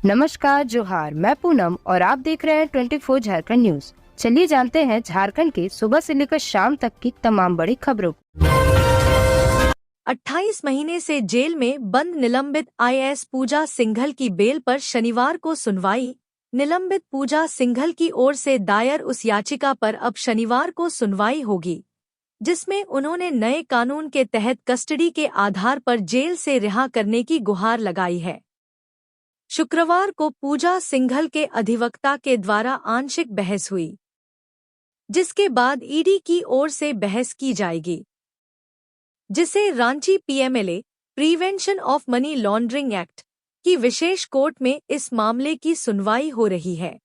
नमस्कार, जोहार। मैं पूनम और आप देख रहे हैं 24 झारखंड न्यूज। चलिए जानते हैं झारखंड के सुबह से लेकर शाम तक की तमाम बड़ी खबरों। 28 महीने से जेल में बंद निलंबित आईएएस पूजा सिंघल की बेल पर शनिवार को सुनवाई। निलंबित पूजा सिंघल की ओर से दायर उस याचिका पर अब शनिवार को सुनवाई होगी, जिसमें उन्होंने नए कानून के तहत कस्टडी के आधार पर जेल से रिहा करने की गुहार लगाई है। शुक्रवार को पूजा सिंघल के अधिवक्ता के द्वारा आंशिक बहस हुई, जिसके बाद ईडी की ओर से बहस की जाएगी, जिसे Ranchi PMLA prevention of money laundering act की विशेष कोर्ट में इस मामले की सुनवाई हो रही है।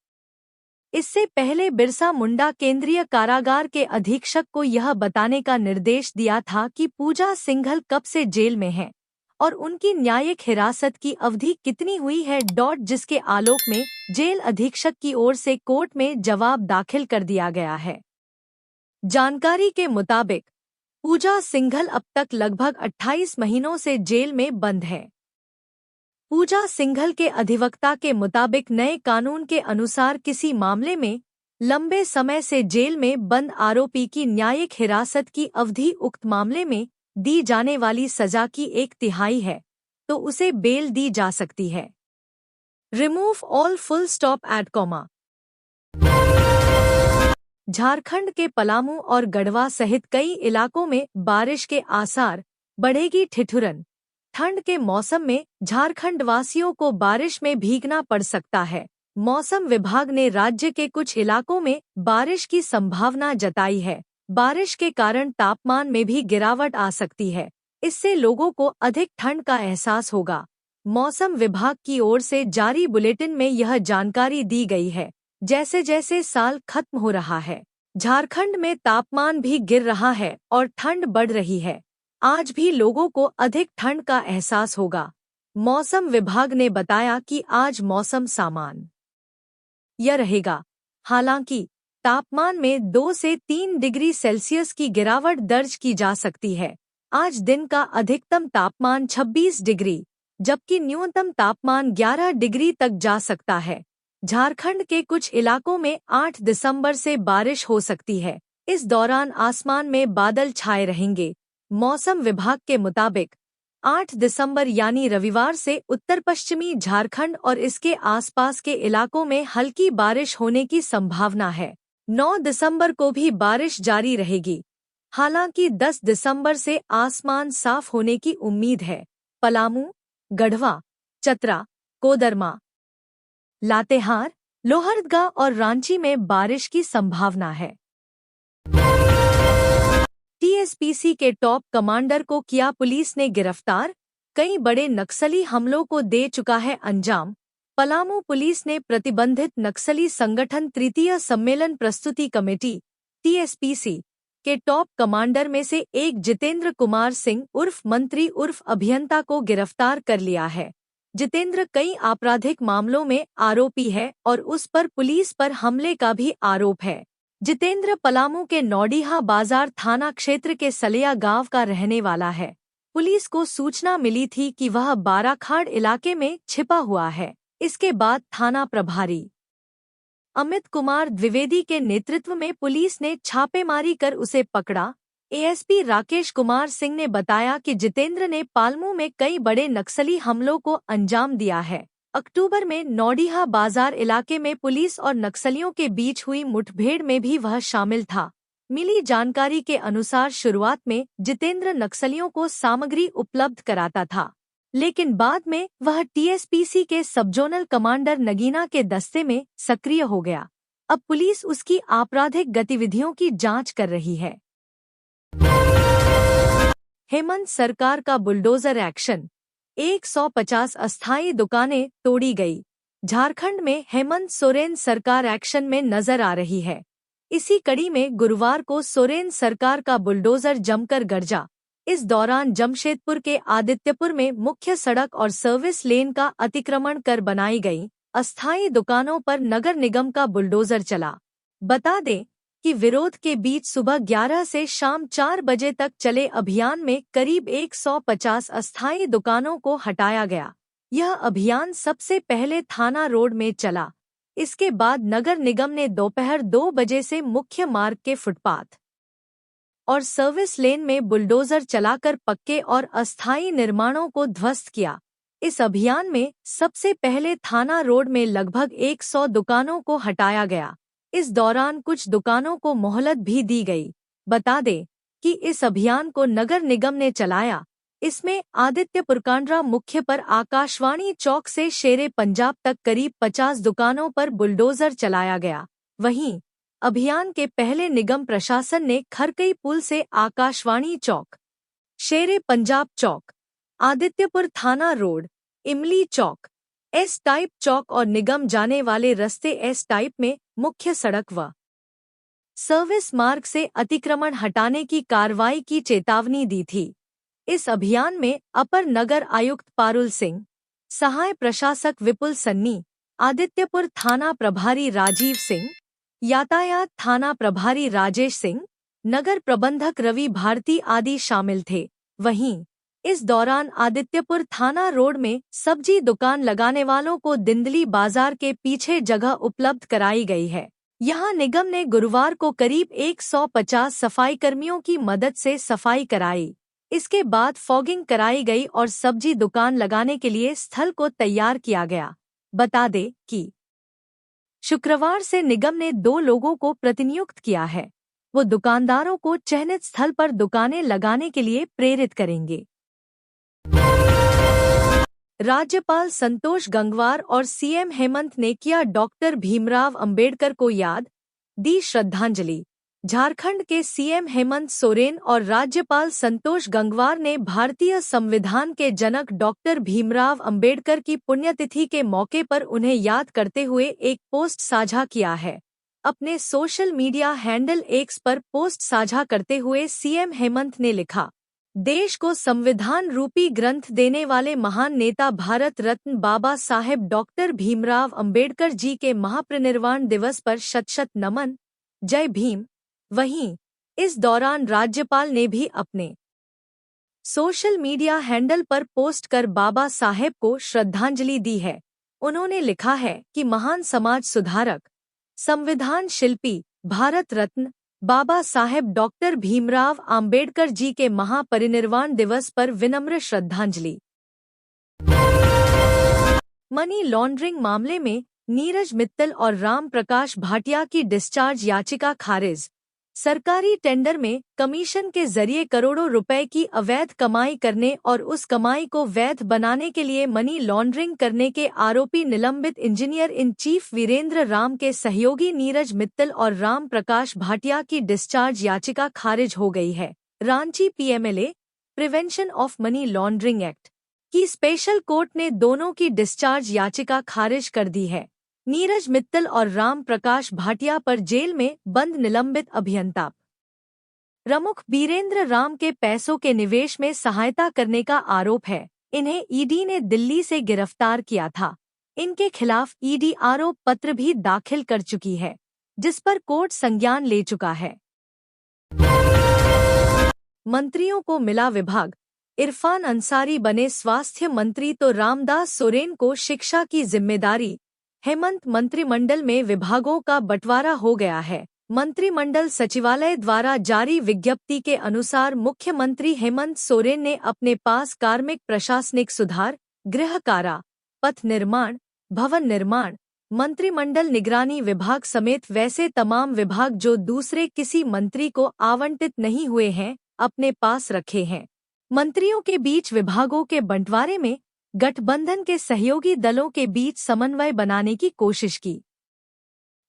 इससे पहले बिरसा मुंडा केंद्रीय कारागार के अधीक्षक को यह बताने का निर्देश दिया था कि पूजा सिंघल कब से जेल में हैं और उनकी न्यायिक हिरासत की अवधि कितनी हुई है। जिसके आलोक में जेल अधीक्षक की ओर से कोर्ट में जवाब दाखिल कर दिया गया है। जानकारी के मुताबिक पूजा सिंघल अब तक लगभग 28 महीनों से जेल में बंद है। पूजा सिंघल के अधिवक्ता के मुताबिक नए कानून के अनुसार किसी मामले में लंबे समय से जेल में बंद आरोपी की न्यायिक हिरासत की अवधि उक्त मामले में दी जाने वाली सजा की 1/3 है तो उसे बेल दी जा सकती है। Remove all full stop at comma. Jharkhand के पलामू और गढ़वा सहित कई इलाकों में बारिश के आसार, बढ़ेगी ठिठुरन। ठंड के मौसम में झारखंड वासियों को बारिश में भीगना पड़ सकता है। मौसम विभाग ने राज्य के कुछ इलाकों में बारिश की संभावना जताई है। बारिश के कारण तापमान में भी गिरावट आ सकती है, इससे लोगों को अधिक ठंड का एहसास होगा। मौसम विभाग की ओर से जारी बुलेटिन में यह जानकारी दी गई है। जैसे जैसे साल खत्म हो रहा है, झारखंड में तापमान भी गिर रहा है और ठंड बढ़ रही है। आज भी लोगों को अधिक ठंड का एहसास होगा। मौसम विभाग ने बताया कि आज मौसम सामान्य यह रहेगा। हालांकि तापमान में 2 से 3 डिग्री सेल्सियस की गिरावट दर्ज की जा सकती है। आज दिन का अधिकतम तापमान 26 डिग्री जबकि न्यूनतम तापमान 11 डिग्री तक जा सकता है। झारखंड के कुछ इलाकों में 8 दिसंबर से बारिश हो सकती है। इस दौरान आसमान में बादल छाए रहेंगे। मौसम विभाग के मुताबिक 8 दिसंबर यानी रविवार से उत्तर पश्चिमी झारखंड और इसके आसपास के इलाकों में हल्की बारिश होने की संभावना है। 9 दिसंबर को भी बारिश जारी रहेगी। हालांकि 10 दिसंबर से आसमान साफ होने की उम्मीद है। पलामू, गढ़वा, चतरा, कोदरमा, लातेहार, लोहरदगा और रांची में बारिश की संभावना है। टीएसपीसी के टॉप कमांडर को किया पुलिस ने गिरफ्तार। कई बड़े नक्सली हमलों को दे चुका है अंजाम। पलामू पुलिस ने प्रतिबंधित नक्सली संगठन तृतीय सम्मेलन प्रस्तुति कमेटी टीएसपीसी के टॉप कमांडर में से एक जितेंद्र कुमार सिंह उर्फ मंत्री उर्फ अभियंता को गिरफ्तार कर लिया है। जितेंद्र कई आपराधिक मामलों में आरोपी है और उस पर पुलिस पर हमले का भी आरोप है। जितेंद्र पलामू के नौडीहा बाजार थाना क्षेत्र के सलिया गांव का रहने वाला है। पुलिस को सूचना मिली थी कि वह बाराखाड़ इलाके में छिपा हुआ है। इसके बाद थाना प्रभारी अमित कुमार द्विवेदी के नेतृत्व में पुलिस ने छापेमारी कर उसे पकड़ा। एएसपी राकेश कुमार सिंह ने बताया कि जितेंद्र ने पालमू में कई बड़े नक्सली हमलों को अंजाम दिया है। अक्टूबर में नौडीहा बाजार इलाके में पुलिस और नक्सलियों के बीच हुई मुठभेड़ में भी वह शामिल था। मिली जानकारी के अनुसार शुरुआत में जितेंद्र नक्सलियों को सामग्री उपलब्ध कराता था, लेकिन बाद में वह टीएसपीसी के सबजोनल कमांडर नगीना के दस्ते में सक्रिय हो गया। अब पुलिस उसकी आपराधिक गतिविधियों की जांच कर रही है। हेमंत सरकार का बुलडोजर एक्शन, 150 अस्थायी दुकानें तोड़ी गई। झारखंड में हेमंत सोरेन सरकार एक्शन में नजर आ रही है। इसी कड़ी में गुरुवार को सोरेन सरकार का बुलडोजर जमकर गरजा। इस दौरान जमशेदपुर के आदित्यपुर में मुख्य सड़क और सर्विस लेन का अतिक्रमण कर बनाई गई अस्थायी दुकानों पर नगर निगम का बुलडोजर चला। बता दें कि विरोध के बीच सुबह 11 से शाम 4 बजे तक चले अभियान में करीब 150 अस्थायी दुकानों को हटाया गया। यह अभियान सबसे पहले थाना रोड में चला। इसके बाद नगर निगम ने दोपहर 2 बजे से मुख्य मार्ग के फुटपाथ और सर्विस लेन में बुलडोजर चलाकर पक्के और अस्थायी निर्माणों को ध्वस्त किया। इस अभियान में सबसे पहले थाना रोड में लगभग 100 दुकानों को हटाया गया। इस दौरान कुछ दुकानों को मोहलत भी दी गई। बता दें कि इस अभियान को नगर निगम ने चलाया। इसमें आदित्यपुर कांड्रा मुख्य पर आकाशवाणी चौक से शेरे पंजाब तक करीब 50 दुकानों पर बुलडोजर चलाया गया। वहीं अभियान के पहले निगम प्रशासन ने खरकई पुल से आकाशवाणी चौक, शेरे पंजाब चौक, आदित्यपुर थाना रोड, इमली चौक, एस टाइप चौक और निगम जाने वाले रास्ते एस टाइप में मुख्य सड़क व सर्विस मार्ग से अतिक्रमण हटाने की कार्रवाई की चेतावनी दी थी। इस अभियान में अपर नगर आयुक्त पारुल सिंह, सहायक प्रशासक विपुल सन्नी, आदित्यपुर थाना प्रभारी राजीव सिंह, यातायात थाना प्रभारी राजेश सिंह, नगर प्रबंधक रवि भारती आदि शामिल थे। वहीं इस दौरान आदित्यपुर थाना रोड में सब्जी दुकान लगाने वालों को दिंदली बाजार के पीछे जगह उपलब्ध कराई गई है। यहां निगम ने गुरुवार को करीब 150 सफाई कर्मियों की मदद से सफाई कराई। इसके बाद फॉगिंग कराई गई और सब्जी दुकान लगाने के लिए स्थल को तैयार किया गया। बता दें कि शुक्रवार से निगम ने 2 लोगों को प्रतिनियुक्त किया है। वो दुकानदारों को चयनित स्थल पर दुकानें लगाने के लिए प्रेरित करेंगे। राज्यपाल संतोष गंगवार और सीएम हेमंत ने किया डॉक्टर भीमराव अंबेडकर को याद, दी श्रद्धांजलि। झारखंड के सीएम हेमंत सोरेन और राज्यपाल संतोष गंगवार ने भारतीय संविधान के जनक डॉक्टर भीमराव अंबेडकर की पुण्यतिथि के मौके पर उन्हें याद करते हुए एक पोस्ट साझा किया है। अपने सोशल मीडिया हैंडल एक्स पर पोस्ट साझा करते हुए सीएम हेमंत ने लिखा, देश को संविधान रूपी ग्रंथ देने वाले महान नेता भारत रत्न बाबा साहेब डॉक्टर भीमराव अंबेडकर जी के महापरिनिर्वाण दिवस पर शत-शत नमन। जय भीम। वहीं इस दौरान राज्यपाल ने भी अपने सोशल मीडिया हैंडल पर पोस्ट कर बाबा साहेब को श्रद्धांजलि दी है। उन्होंने लिखा है कि महान समाज सुधारक, संविधान शिल्पी, भारत रत्न बाबा साहेब डॉक्टर भीमराव अंबेडकर जी के महापरिनिर्वाण दिवस पर विनम्र श्रद्धांजलि। मनी लॉन्ड्रिंग मामले में नीरज मित्तल और राम प्रकाश भाटिया की डिस्चार्ज याचिका खारिज। सरकारी टेंडर में कमीशन के जरिए करोड़ों रुपए की अवैध कमाई करने और उस कमाई को वैध बनाने के लिए मनी लॉन्ड्रिंग करने के आरोपी निलंबित engineer in chief Virendra Ram के सहयोगी नीरज मित्तल और राम प्रकाश भाटिया की डिस्चार्ज याचिका खारिज हो गई है। Ranchi PMLA prevention of money laundering act की स्पेशल कोर्ट ने दोनों की डिस्चार्ज याचिका खारिज कर दी है। नीरज मित्तल और राम प्रकाश भाटिया पर जेल में बंद निलंबित अभियंता प्रमुख वीरेंद्र राम के पैसों के निवेश में सहायता करने का आरोप है। इन्हें ईडी ने दिल्ली से गिरफ्तार किया था। इनके खिलाफ ईडी आरोप पत्र भी दाखिल कर चुकी है, जिस पर कोर्ट संज्ञान ले चुका है। मंत्रियों को मिला विभाग। इरफान अंसारी बने स्वास्थ्य मंत्री तो रामदास सोरेन को शिक्षा की जिम्मेदारी। हेमंत मंत्रिमंडल में विभागों का बंटवारा हो गया है। मंत्रिमंडल सचिवालय द्वारा जारी विज्ञप्ति के अनुसार मुख्यमंत्री हेमंत सोरेन ने अपने पास कार्मिक प्रशासनिक सुधार, गृह कारा, पथ निर्माण, भवन निर्माण, मंत्रिमंडल निगरानी विभाग समेत वैसे तमाम विभाग जो दूसरे किसी मंत्री को आवंटित नहीं हुए हैं, अपने पास रखे हैं। मंत्रियों के बीच विभागों के बंटवारे में गठबंधन के सहयोगी दलों के बीच समन्वय बनाने की कोशिश की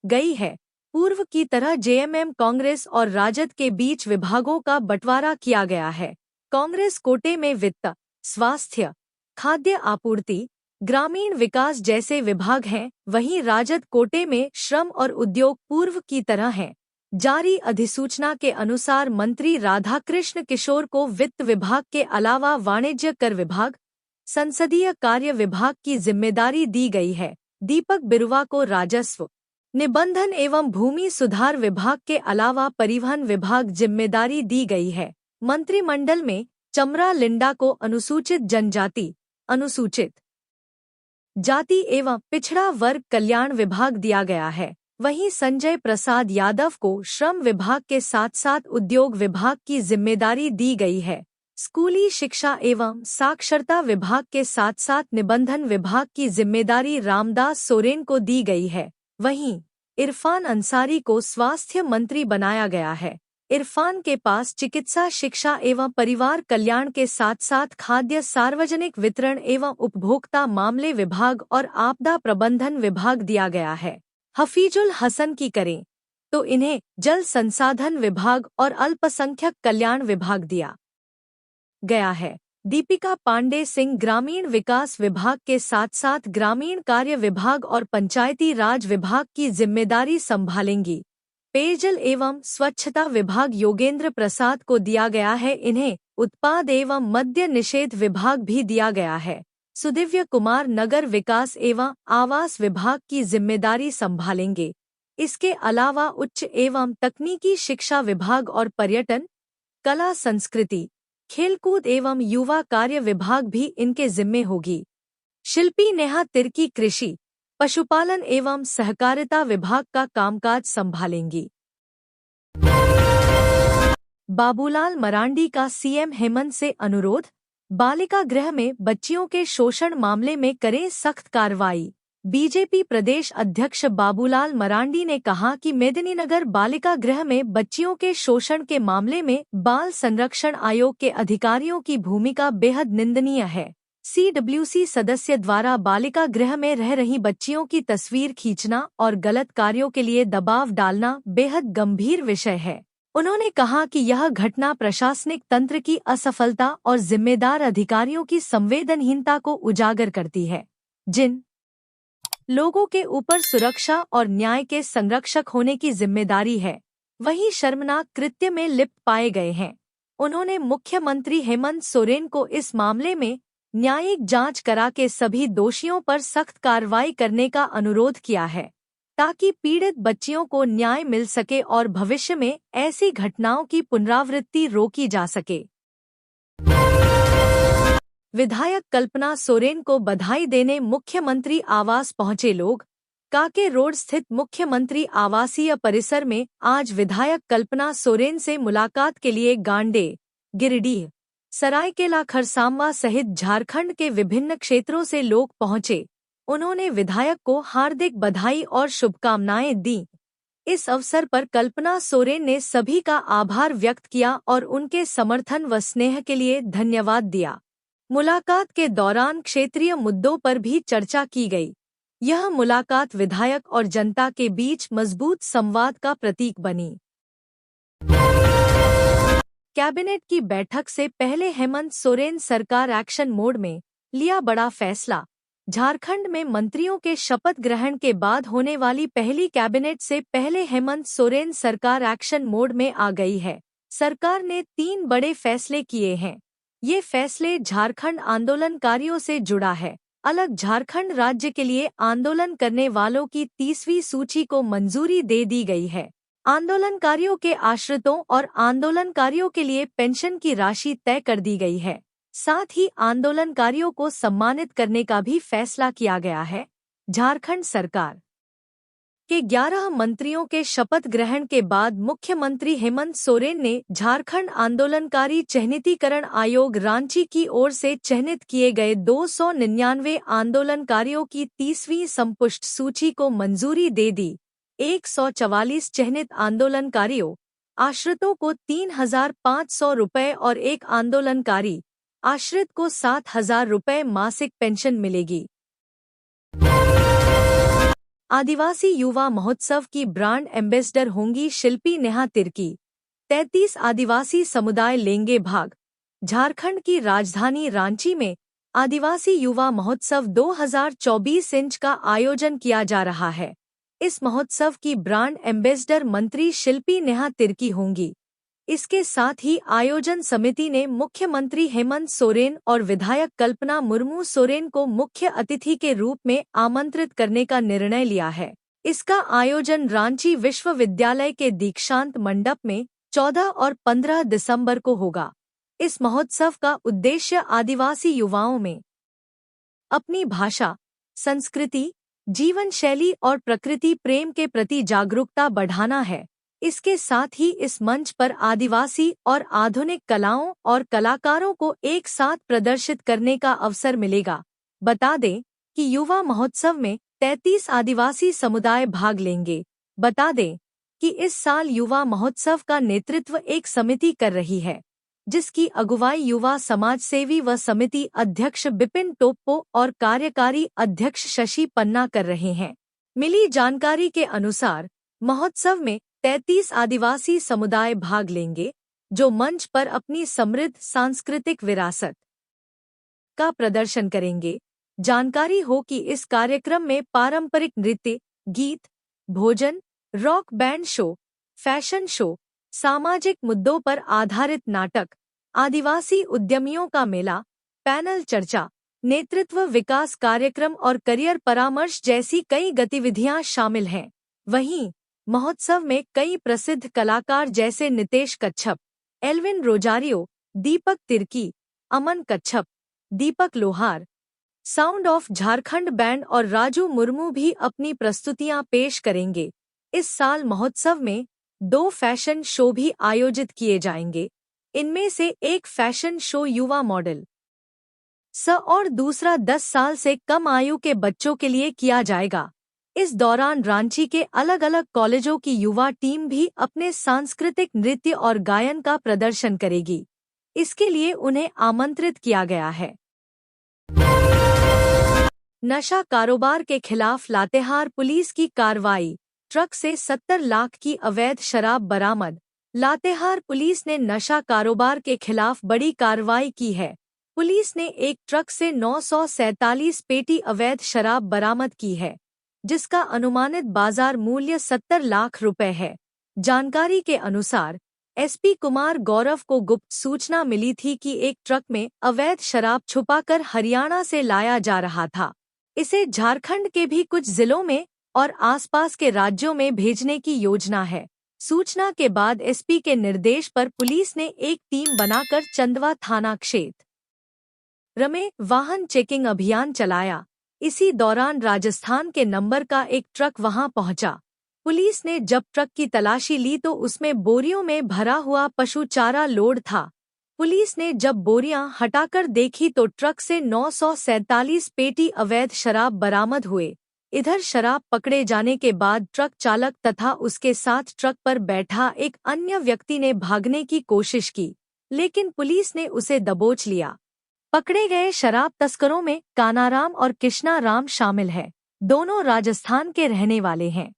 गई है। पूर्व की तरह जेएमएम कांग्रेस और राजद के बीच विभागों का बंटवारा किया गया है। कांग्रेस कोटे में वित्त, स्वास्थ्य, खाद्य आपूर्ति, ग्रामीण विकास जैसे विभाग हैं, वहीं राजद कोटे में श्रम और उद्योग पूर्व की तरह हैं। जारी अधिसूचना के अनुसार मंत्री राधाकृष्ण किशोर को वित्त विभाग के अलावा वाणिज्य कर विभाग, संसदीय कार्य विभाग की जिम्मेदारी दी गई है। दीपक बिरुवा को राजस्व, निबंधन एवं भूमि सुधार विभाग के अलावा परिवहन विभाग जिम्मेदारी दी गई है। मंत्रिमंडल में चमरा लिंडा को अनुसूचित जनजाति, अनुसूचित जाति एवं पिछड़ा वर्ग कल्याण विभाग दिया गया है। वहीं संजय प्रसाद यादव को श्रम विभाग के साथ साथ उद्योग विभाग की जिम्मेदारी दी गई है। स्कूली शिक्षा एवं साक्षरता विभाग के साथ साथ निबंधन विभाग की जिम्मेदारी रामदास सोरेन को दी गई है। वहीं इरफान अंसारी को स्वास्थ्य मंत्री बनाया गया है। इरफान के पास चिकित्सा शिक्षा एवं परिवार कल्याण के साथ साथ खाद्य सार्वजनिक वितरण एवं उपभोक्ता मामले विभाग और आपदा प्रबंधन विभाग दिया गया है। हफीजुल हसन की करें तो इन्हें जल संसाधन विभाग और अल्पसंख्यक कल्याण विभाग दिया गया है। दीपिका पांडे सिंह ग्रामीण विकास विभाग के साथ साथ ग्रामीण कार्य विभाग और पंचायती राज विभाग की जिम्मेदारी संभालेंगी। पेयजल एवं स्वच्छता विभाग योगेंद्र प्रसाद को दिया गया है। इन्हें उत्पाद एवं मद्य निषेध विभाग भी दिया गया है। सुदिव्य कुमार नगर विकास एवं आवास विभाग की जिम्मेदारी संभालेंगे। इसके अलावा उच्च एवं तकनीकी शिक्षा विभाग और पर्यटन, कला संस्कृति, खेलकूद एवं युवा कार्य विभाग भी इनके जिम्मे होगी। शिल्पी नेहा तिर्की कृषि, पशुपालन एवं सहकारिता विभाग का कामकाज संभालेंगी। बाबूलाल मरांडी का सीएम हेमंत से अनुरोध, बालिका गृह में बच्चियों के शोषण मामले में करें सख्त कार्रवाई। बीजेपी प्रदेश अध्यक्ष बाबूलाल मरांडी ने कहा कि मेदिनीनगर बालिका गृह में बच्चियों के शोषण के मामले में बाल संरक्षण आयोग के अधिकारियों की भूमिका बेहद निंदनीय है। सीडब्ल्यूसी सदस्य द्वारा बालिका गृह में रह रही बच्चियों की तस्वीर खींचना और गलत कार्यों के लिए दबाव डालना बेहद गंभीर विषय है। उन्होंने कहा कि यह घटना प्रशासनिक तंत्र की असफलता और जिम्मेदार अधिकारियों की संवेदनहीनता को उजागर करती है, जिन लोगों के ऊपर सुरक्षा और न्याय के संरक्षक होने की जिम्मेदारी है, वही शर्मनाक कृत्य में लिप्त पाए गए हैं। उन्होंने मुख्यमंत्री हेमंत सोरेन को इस मामले में न्यायिक जांच करा के सभी दोषियों पर सख्त कार्रवाई करने का अनुरोध किया है, ताकि पीड़ित बच्चियों को न्याय मिल सके और भविष्य में ऐसी घटनाओं की पुनरावृत्ति रोकी जा सके। विधायक कल्पना सोरेन को बधाई देने मुख्यमंत्री आवास पहुंचे लोग। काके रोड स्थित मुख्यमंत्री आवासीय परिसर में आज विधायक कल्पना सोरेन से मुलाकात के लिए गांडे, गिरिडीह, सरायकेला खरसांवा सहित झारखंड के विभिन्न क्षेत्रों से लोग पहुंचे। उन्होंने विधायक को हार्दिक बधाई और शुभकामनाएं दी। इस अवसर पर कल्पना सोरेन ने सभी का आभार व्यक्त किया और उनके समर्थन व स्नेह के लिए धन्यवाद दिया। मुलाकात के दौरान क्षेत्रीय मुद्दों पर भी चर्चा की गई। यह मुलाकात विधायक और जनता के बीच मजबूत संवाद का प्रतीक बनी। कैबिनेट की बैठक से पहले हेमंत सोरेन सरकार एक्शन मोड में, लिया बड़ा फैसला। झारखंड में मंत्रियों के शपथ ग्रहण के बाद होने वाली पहली कैबिनेट से पहले हेमंत सोरेन सरकार एक्शन मोड में आ गई है। सरकार ने 3 बड़े फैसले किए हैं। ये फैसले झारखंड आंदोलनकारियों से जुड़ा है। अलग झारखंड राज्य के लिए आंदोलन करने वालों की 30वीं सूची को मंजूरी दे दी गई है। आंदोलनकारियों के आश्रितों और आंदोलनकारियों के लिए पेंशन की राशि तय कर दी गई है। साथ ही आंदोलनकारियों को सम्मानित करने का भी फैसला किया गया है। झारखंड सरकार के 11 मंत्रियों के शपथ ग्रहण के बाद मुख्यमंत्री हेमंत सोरेन ने झारखंड आंदोलनकारी चिह्नितीकरण आयोग रांची की ओर से चिह्नित किए गए 299 आंदोलनकारियों की 30वीं संपुष्ट सूची को मंजूरी दे दी। 144 चिह्नित आंदोलनकारियों आश्रितों को 3,500 रुपये और एक आंदोलनकारी आश्रित को 7,000 रुपये मासिक पेंशन मिलेगी। आदिवासी युवा महोत्सव की ब्रांड एम्बेसडर होंगी शिल्पी नेहा तिर्की। 33 आदिवासी समुदाय लेंगे भाग। झारखंड की राजधानी रांची में आदिवासी युवा महोत्सव 2024 इंच का आयोजन किया जा रहा है। इस महोत्सव की ब्रांड एम्बेसडर मंत्री शिल्पी नेहा तिर्की होंगी। इसके साथ ही आयोजन समिति ने मुख्यमंत्री हेमंत सोरेन और विधायक कल्पना मुर्मू सोरेन को मुख्य अतिथि के रूप में आमंत्रित करने का निर्णय लिया है। इसका आयोजन रांची विश्वविद्यालय के दीक्षांत मंडप में 14 और 15 दिसंबर को होगा। इस महोत्सव का उद्देश्य आदिवासी युवाओं में अपनी भाषा, संस्कृति, जीवन शैली और प्रकृति प्रेम के प्रति जागरूकता बढ़ाना है। इसके साथ ही इस मंच पर आदिवासी और आधुनिक कलाओं और कलाकारों को एक साथ प्रदर्शित करने का अवसर मिलेगा। बता दें कि युवा महोत्सव में 33 आदिवासी समुदाय भाग लेंगे। बता दें कि इस साल युवा महोत्सव का नेतृत्व एक समिति कर रही है, जिसकी अगुवाई युवा समाजसेवी व समिति अध्यक्ष बिपिन टोप्पो और कार्यकारी अध्यक्ष शशि पन्ना कर रहे हैं। मिली जानकारी के अनुसार महोत्सव में 33 आदिवासी समुदाय भाग लेंगे, जो मंच पर अपनी समृद्ध सांस्कृतिक विरासत का प्रदर्शन करेंगे। जानकारी हो कि इस कार्यक्रम में पारंपरिक नृत्य, गीत, भोजन, rock band show, fashion show, सामाजिक मुद्दों पर आधारित नाटक, आदिवासी उद्यमियों का मेला, पैनल चर्चा, नेतृत्व विकास कार्यक्रम और करियर परामर्श जैसी कई गतिविधियां शामिल हैं। वहीं महोत्सव में कई प्रसिद्ध कलाकार जैसे नितेश कच्छप, एल्विन रोजारियो, दीपक तिर्की, अमन कच्छप, दीपक लोहार, साउंड ऑफ झारखंड बैंड और राजू मुर्मू भी अपनी प्रस्तुतियां पेश करेंगे। इस साल महोत्सव में 2 फैशन शो भी आयोजित किए जाएंगे। इनमें से एक फैशन शो युवा मॉडल और दूसरा 10 साल से कम आयु के बच्चों के लिए किया जाएगा। इस दौरान रांची के अलग अलग कॉलेजों की युवा टीम भी अपने सांस्कृतिक नृत्य और गायन का प्रदर्शन करेगी। इसके लिए उन्हें आमंत्रित किया गया है। नशा कारोबार के खिलाफ लातेहार पुलिस की कार्रवाई, ट्रक से 70 लाख की अवैध शराब बरामद। लातेहार पुलिस ने नशा कारोबार के खिलाफ बड़ी कार्रवाई की है। पुलिस ने एक ट्रक से 947 पेटी अवैध शराब बरामद की है, जिसका अनुमानित बाजार मूल्य 70 लाख रुपए है। जानकारी के अनुसार एसपी कुमार गौरव को गुप्त सूचना मिली थी कि एक ट्रक में अवैध शराब छुपाकर हरियाणा से लाया जा रहा था। इसे झारखंड के भी कुछ जिलों में और आसपास के राज्यों में भेजने की योजना है। सूचना के बाद एसपी के निर्देश पर पुलिस ने एक टीम बनाकर चंदवा थाना क्षेत्र में वाहन चेकिंग अभियान चलाया। इसी दौरान राजस्थान के नंबर का एक ट्रक वहां पहुंचा। पुलिस ने जब ट्रक की तलाशी ली तो उसमें बोरियों में भरा हुआ पशु चारा लोड था। पुलिस ने जब बोरियां हटाकर देखी तो ट्रक से 947 पेटी अवैध शराब बरामद हुए। इधर शराब पकड़े जाने के बाद ट्रक चालक तथा उसके साथ ट्रक पर बैठा एक अन्य व्यक्ति ने भागने की कोशिश की, लेकिन पुलिस ने उसे दबोच लिया। पकड़े गए शराब तस्करों में कानाराम और कृष्णा राम शामिल है। दोनों राजस्थान के रहने वाले हैं।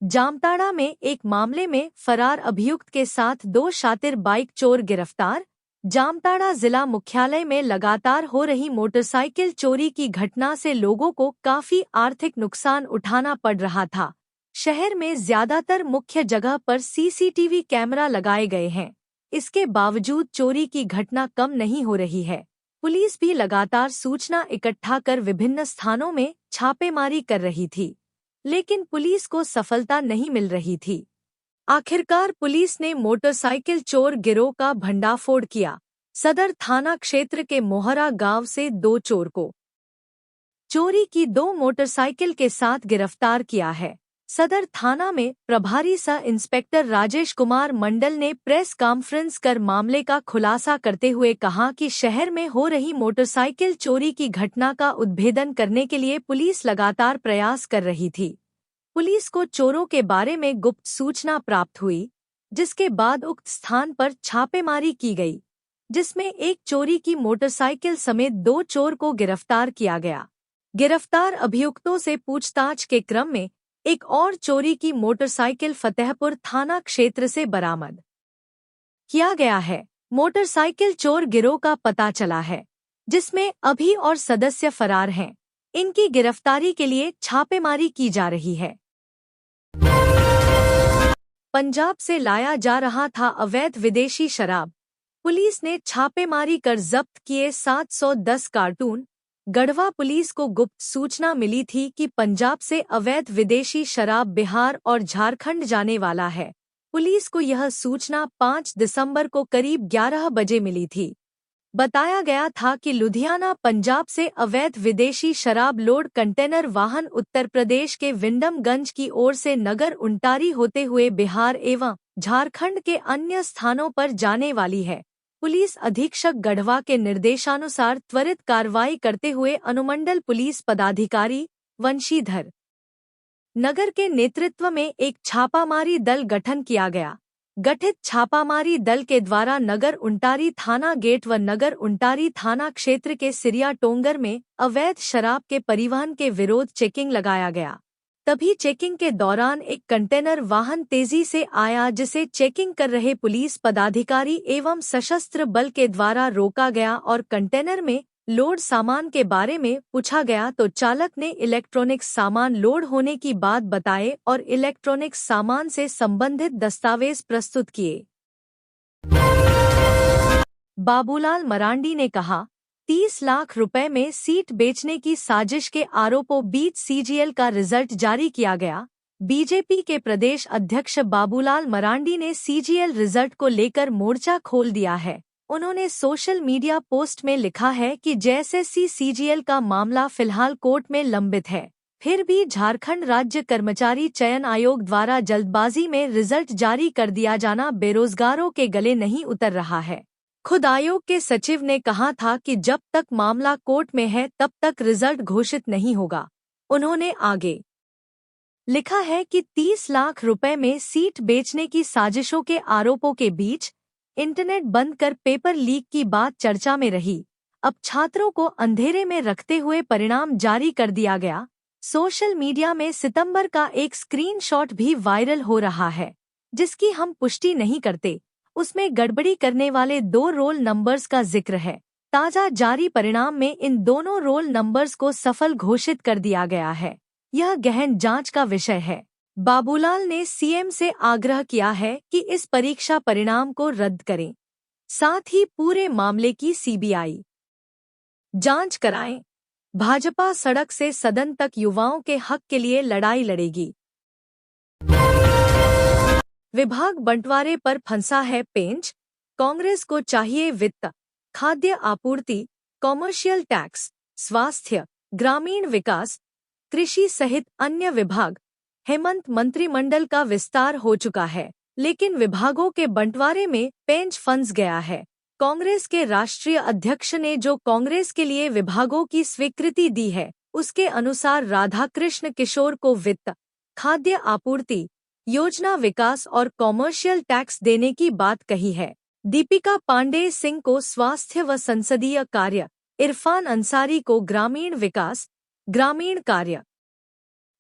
जामताड़ा में एक मामले में फरार अभियुक्त के साथ 2 शातिर बाइक चोर गिरफ्तार। जामताड़ा जिला मुख्यालय में लगातार हो रही मोटरसाइकिल चोरी की घटना से लोगों को काफी आर्थिक नुकसान उठाना पड़ रहा था। शहर में ज्यादातर मुख्य जगह पर सीसीटीवी कैमरा लगाए गए हैं। इसके बावजूद चोरी की घटना कम नहीं हो रही है। पुलिस भी लगातार सूचना इकट्ठा कर विभिन्न स्थानों में छापेमारी कर रही थी, लेकिन पुलिस को सफलता नहीं मिल रही थी। आखिरकार पुलिस ने मोटरसाइकिल चोर गिरोह का भंडाफोड़ किया। सदर थाना क्षेत्र के मोहरा गांव से 2 चोर को चोरी की 2 मोटरसाइकिल के साथ गिरफ्तार किया है। सदर थाना में प्रभारी सह इंस्पेक्टर राजेश कुमार मंडल ने प्रेस कॉन्फ्रेंस कर मामले का खुलासा करते हुए कहा कि शहर में हो रही मोटरसाइकिल चोरी की घटना का उद्भेदन करने के लिए पुलिस लगातार प्रयास कर रही थी। पुलिस को चोरों के बारे में गुप्त सूचना प्राप्त हुई, जिसके बाद उक्त स्थान पर छापेमारी की गई, जिसमें एक चोरी की मोटरसाइकिल समेत 2 चोर को गिरफ्तार किया गया। गिरफ्तार अभियुक्तों से पूछताछ के क्रम में एक और चोरी की मोटरसाइकिल फतेहपुर थाना क्षेत्र से बरामद किया गया है। मोटरसाइकिल चोर गिरोह का पता चला है, जिसमें अभी और सदस्य फरार हैं। इनकी गिरफ्तारी के लिए छापेमारी की जा रही है। पंजाब से लाया जा रहा था अवैध विदेशी शराब। पुलिस ने छापेमारी कर जब्त किए 710 कार्टून। गढ़वा पुलिस को गुप्त सूचना मिली थी कि पंजाब से अवैध विदेशी शराब बिहार और झारखंड जाने वाला है। पुलिस को यह सूचना 5 दिसंबर को करीब 11 बजे मिली थी। बताया गया था कि लुधियाना पंजाब से अवैध विदेशी शराब लोड कंटेनर वाहन उत्तर प्रदेश के विंडमगंज की ओर से नगर उंटारी होते हुए बिहार एवं झारखंड के अन्य स्थानों पर जाने वाली है। पुलिस अधीक्षक गढ़वा के निर्देशानुसार त्वरित कार्रवाई करते हुए अनुमंडल पुलिस पदाधिकारी वंशीधर नगर के नेतृत्व में एक छापामारी दल गठन किया गया। गठित छापामारी दल के द्वारा नगर उंटारी थाना गेट व नगर उंटारी थाना क्षेत्र के सिरिया टोंगर में अवैध शराब के परिवहन के विरोध चेकिंग लगाया गया। तभी चेकिंग के दौरान एक कंटेनर वाहन तेजी से आया, जिसे चेकिंग कर रहे पुलिस पदाधिकारी एवं सशस्त्र बल के द्वारा रोका गया और कंटेनर में लोड सामान के बारे में पूछा गया तो चालक ने इलेक्ट्रॉनिक्स सामान लोड होने की बात बताए और इलेक्ट्रॉनिक्स सामान से संबंधित दस्तावेज प्रस्तुत किए। बाबूलाल मरांडी ने कहा, 30 लाख रुपए में सीट बेचने की साजिश के आरोपों बीच सीजीएल का रिजल्ट जारी किया गया। बीजेपी के प्रदेश अध्यक्ष बाबूलाल मरांडी ने सीजीएल रिजल्ट को लेकर मोर्चा खोल दिया है। उन्होंने सोशल मीडिया पोस्ट में लिखा है कि जैसे सीजीएल का मामला फिलहाल कोर्ट में लंबित है, फिर भी झारखंड राज्य कर्मचारी चयन आयोग द्वारा जल्दबाजी में रिजल्ट जारी कर दिया जाना बेरोजगारों के गले नहीं उतर रहा है। खुद आयोग के सचिव ने कहा था कि जब तक मामला कोर्ट में है तब तक रिजल्ट घोषित नहीं होगा। उन्होंने आगे लिखा है कि 30 लाख रुपए में सीट बेचने की साजिशों के आरोपों के बीच इंटरनेट बंद कर पेपर लीक की बात चर्चा में रही। अब छात्रों को अंधेरे में रखते हुए परिणाम जारी कर दिया गया। सोशल मीडिया में सितंबर का एक स्क्रीनशॉट भी वायरल हो रहा है, जिसकी हम पुष्टि नहीं करते। उसमें गड़बड़ी करने वाले 2 रोल नंबर्स का जिक्र है। ताजा जारी परिणाम में इन दोनों रोल नंबर्स को सफल घोषित कर दिया गया है। यह गहन जांच का विषय है। बाबूलाल ने सीएम से आग्रह किया है कि इस परीक्षा परिणाम को रद्द करें, साथ ही पूरे मामले की सीबीआई जांच कराएं। भाजपा सड़क से सदन तक युवाओं के हक के लिए लड़ाई लड़ेगी। विभाग बंटवारे पर फंसा है पेंच, कांग्रेस को चाहिए वित्त, खाद्य आपूर्ति, कॉमर्शियल टैक्स, स्वास्थ्य, ग्रामीण विकास, कृषि सहित अन्य विभाग। हेमंत मंत्रिमंडल का विस्तार हो चुका है, लेकिन विभागों के बंटवारे में पेंच फंस गया है। कांग्रेस के राष्ट्रीय अध्यक्ष ने जो कांग्रेस के लिए विभागों की स्वीकृति दी है, उसके अनुसार राधाकृष्ण किशोर को वित्त, खाद्य आपूर्ति, योजना विकास और कॉमर्शियल टैक्स देने की बात कही है। दीपिका पांडे सिंह को स्वास्थ्य व संसदीय कार्य, इरफान अंसारी को ग्रामीण विकास, ग्रामीण कार्य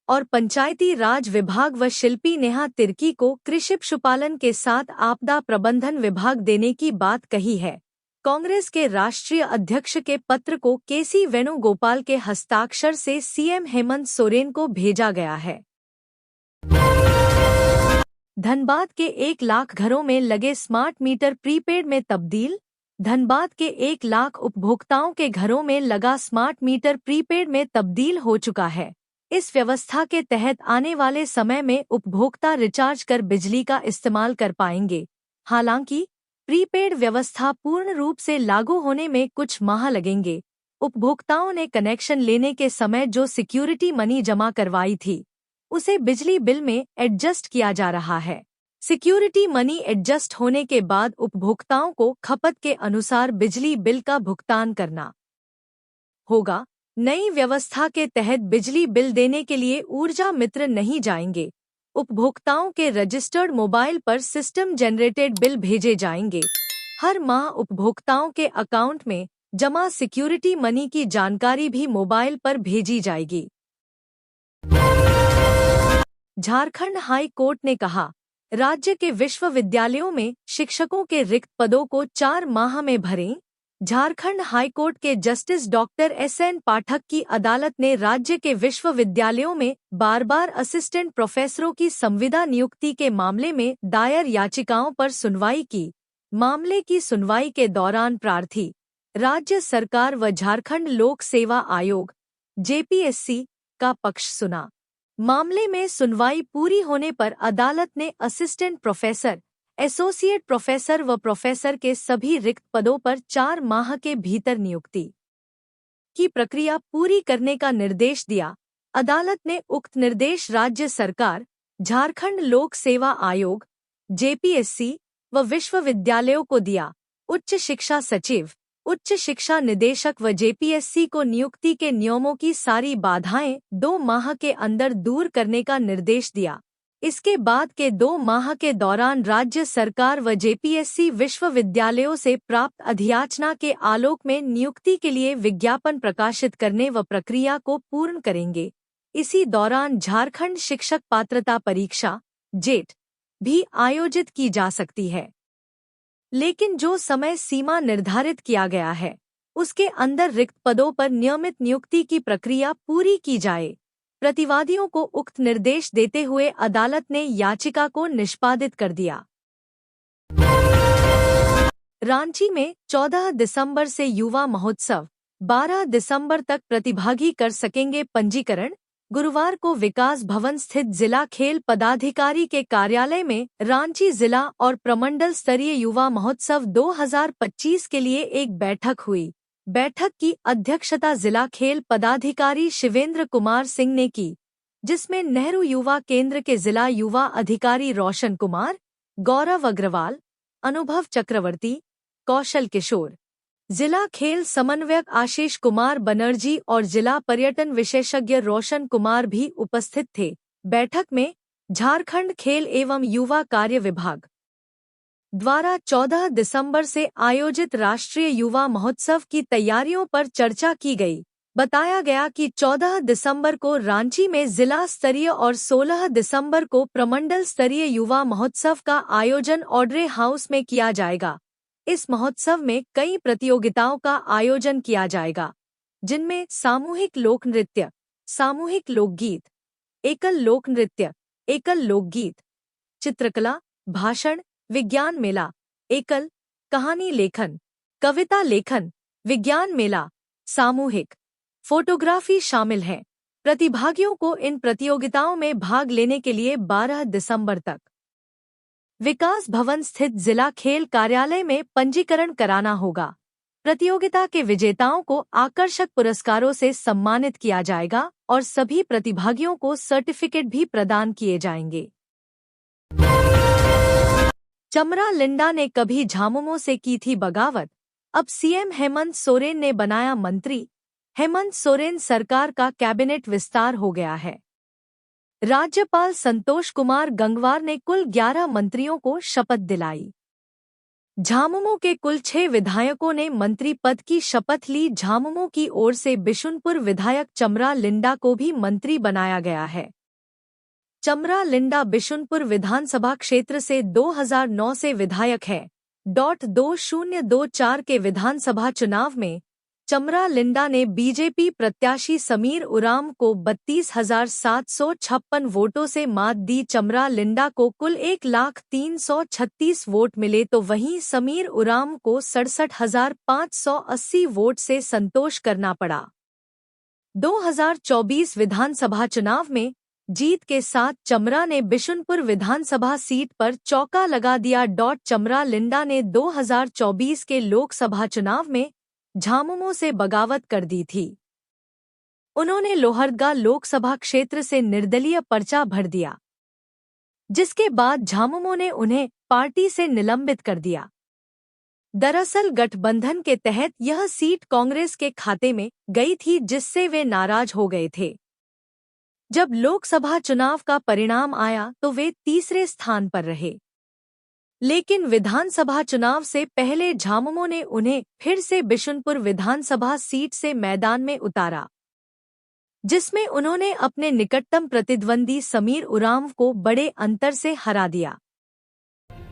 और पंचायती राज विभाग व शिल्पी नेहा तिर्की को कृषि पशुपालन के साथ आपदा प्रबंधन विभाग देने की बात कही है। कांग्रेस के राष्ट्रीय अध्यक्ष के पत्र को केसी वेणुगोपाल के हस्ताक्षर से सीएम हेमंत सोरेन को भेजा गया है। धनबाद के 1 लाख घरों में लगे स्मार्ट मीटर प्रीपेड में तब्दील। धनबाद के 1 लाख उपभोक्ताओं के घरों में लगा स्मार्ट मीटर प्रीपेड में तब्दील हो चुका है। इस व्यवस्था के तहत आने वाले समय में उपभोक्ता रिचार्ज कर बिजली का इस्तेमाल कर पाएंगे। हालांकि प्रीपेड व्यवस्था पूर्ण रूप से लागू होने में कुछ माह लगेंगे। उपभोक्ताओं ने कनेक्शन लेने के समय जो सिक्योरिटी मनी जमा करवाई थी, उसे बिजली बिल में एडजस्ट किया जा रहा है। सिक्योरिटी मनी एडजस्ट होने के बाद उपभोक्ताओं को खपत के अनुसार बिजली बिल का भुगतान करना होगा। नई व्यवस्था के तहत बिजली बिल देने के लिए ऊर्जा मित्र नहीं जाएंगे। उपभोक्ताओं के रजिस्टर्ड मोबाइल पर सिस्टम जनरेटेड बिल भेजे जाएंगे। हर माह उपभोक्ताओं के अकाउंट में जमा सिक्योरिटी मनी की जानकारी भी मोबाइल पर भेजी जाएगी। झारखंड हाई कोर्ट ने कहा, राज्य के विश्वविद्यालयों में शिक्षकों के रिक्त पदों को 4 माह में भरें। झारखंड हाईकोर्ट के जस्टिस डॉक्टर एसएन पाठक की अदालत ने राज्य के विश्वविद्यालयों में बार-बार असिस्टेंट प्रोफेसरों की संविदा नियुक्ति के मामले में दायर याचिकाओं पर सुनवाई की। मामले की सुनवाई के दौरान प्रार्थी, राज्य सरकार व झारखंड लोक सेवा आयोग जेपीएससी का पक्ष सुना। मामले में सुनवाई पूरी होने पर अदालत ने असिस्टेंट प्रोफेसर एसोसिएट प्रोफेसर व प्रोफेसर के सभी रिक्त पदों पर 4 माह के भीतर नियुक्ति की प्रक्रिया पूरी करने का निर्देश दिया। अदालत ने उक्त निर्देश राज्य सरकार, झारखंड लोक सेवा आयोग, जेपीएससी व विश्वविद्यालयों को दिया। उच्च शिक्षा सचिव, उच्च शिक्षा निदेशक व जेपीएससी को नियुक्ति के नियमों की सारी बाधाएं 2 माह के अंदर दूर करने का निर्देश दिया। इसके बाद के 2 माह के दौरान राज्य सरकार व जेपीएससी विश्वविद्यालयों से प्राप्त अधियाचना के आलोक में नियुक्ति के लिए विज्ञापन प्रकाशित करने व प्रक्रिया को पूर्ण करेंगे। इसी दौरान झारखंड शिक्षक पात्रता परीक्षा जेट भी आयोजित की जा सकती है, लेकिन जो समय सीमा निर्धारित किया गया है उसके अंदर रिक्त पदों पर नियमित नियुक्ति की प्रक्रिया पूरी की जाए। प्रतिवादियों को उक्त निर्देश देते हुए अदालत ने याचिका को निष्पादित कर दिया। रांची में 14 दिसंबर से युवा महोत्सव, 12 दिसंबर तक प्रतिभागी कर सकेंगे पंजीकरण। गुरुवार को विकास भवन स्थित जिला खेल पदाधिकारी के कार्यालय में रांची जिला और प्रमंडल स्तरीय युवा महोत्सव 2025 के लिए एक बैठक हुई। बैठक की अध्यक्षता जिला खेल पदाधिकारी शिवेंद्र कुमार सिंह ने की, जिसमें नेहरू युवा केंद्र के जिला युवा अधिकारी रोशन कुमार, गौरव अग्रवाल, अनुभव चक्रवर्ती, कौशल किशोर, जिला खेल समन्वयक आशीष कुमार बनर्जी और जिला पर्यटन विशेषज्ञ रोशन कुमार भी उपस्थित थे। बैठक में झारखंड खेल एवं युवा कार्य विभाग द्वारा 14 दिसंबर से आयोजित राष्ट्रीय युवा महोत्सव की तैयारियों पर चर्चा की गई। बताया गया कि 14 दिसंबर को रांची में जिला स्तरीय और 16 दिसंबर को प्रमंडल स्तरीय युवा महोत्सव का आयोजन ऑड्रे हाउस में किया जाएगा। इस महोत्सव में कई प्रतियोगिताओं का आयोजन किया जाएगा, जिनमें सामूहिक लोक नृत्य, सामूहिक लोकगीत, एकल लोक नृत्य, एकल लोकगीत, चित्रकला, भाषण, विज्ञान मेला, एकल कहानी लेखन, कविता लेखन, विज्ञान मेला, सामूहिक फोटोग्राफी शामिल हैं। प्रतिभागियों को इन प्रतियोगिताओं में भाग लेने के लिए 12 दिसंबर तक विकास भवन स्थित जिला खेल कार्यालय में पंजीकरण कराना होगा। प्रतियोगिता के विजेताओं को आकर्षक पुरस्कारों से सम्मानित किया जाएगा और सभी प्रतिभागियों को सर्टिफिकेट भी प्रदान किए जाएंगे। चमरा लिंडा ने कभी झामुमो से की थी बगावत, अब सीएम हेमंत सोरेन ने बनाया मंत्री। हेमंत सोरेन सरकार का कैबिनेट विस्तार हो गया है। राज्यपाल संतोष कुमार गंगवार ने कुल 11 मंत्रियों को शपथ दिलाई। झामुमो के कुल 6 विधायकों ने मंत्री पद की शपथ ली। झामुमो की ओर से बिशुनपुर विधायक चमरा लिंडा को भी मंत्री बनाया गया है। चमरा लिंडा बिशुनपुर विधानसभा क्षेत्र से 2009 से विधायक है। 2024 के विधानसभा चुनाव में चमरा लिंडा ने बीजेपी प्रत्याशी समीर उराम को 32,756 वोटों से मात दी। चमरा लिंडा को कुल 1,03,36 वोट मिले तो वहीं समीर उराम को 67,580 वोट से संतोष करना पड़ा। 2024 विधानसभा चुनाव में जीत के साथ चमरा ने बिशुनपुर विधानसभा सीट पर चौका लगा दिया। चमरा लिंडा ने 2024 के लोकसभा चुनाव में झामुमो से बगावत कर दी थी। उन्होंने लोहरदगा लोकसभा क्षेत्र से निर्दलीय पर्चा भर दिया, जिसके बाद झामुमो ने उन्हें पार्टी से निलंबित कर दिया। दरअसल गठबंधन के तहत यह सीट कांग्रेस के खाते में गई थी, जिससे वे नाराज हो गए थे। जब लोकसभा चुनाव का परिणाम आया तो वे तीसरे स्थान पर रहे, लेकिन विधानसभा चुनाव से पहले झामुमो ने उन्हें फिर से बिशुनपुर विधानसभा सीट से मैदान में उतारा, जिसमें उन्होंने अपने निकटतम प्रतिद्वंदी समीर उरांव को बड़े अंतर से हरा दिया।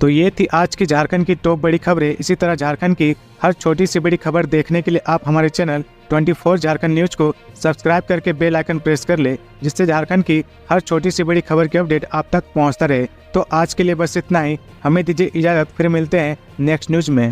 तो ये थी आज की झारखंड की टॉप बड़ी खबरें। इसी तरह झारखंड की हर छोटी सी बड़ी खबर देखने के लिए आप हमारे चैनल 24 झारखंड न्यूज को सब्सक्राइब करके बेल आइकन प्रेस कर ले, जिससे झारखंड की हर छोटी सी बड़ी खबर की अपडेट आप तक पहुंचता रहे। तो आज के लिए बस इतना ही। हमें दीजिए इजाजत, फिर मिलते हैं नेक्स्ट न्यूज में।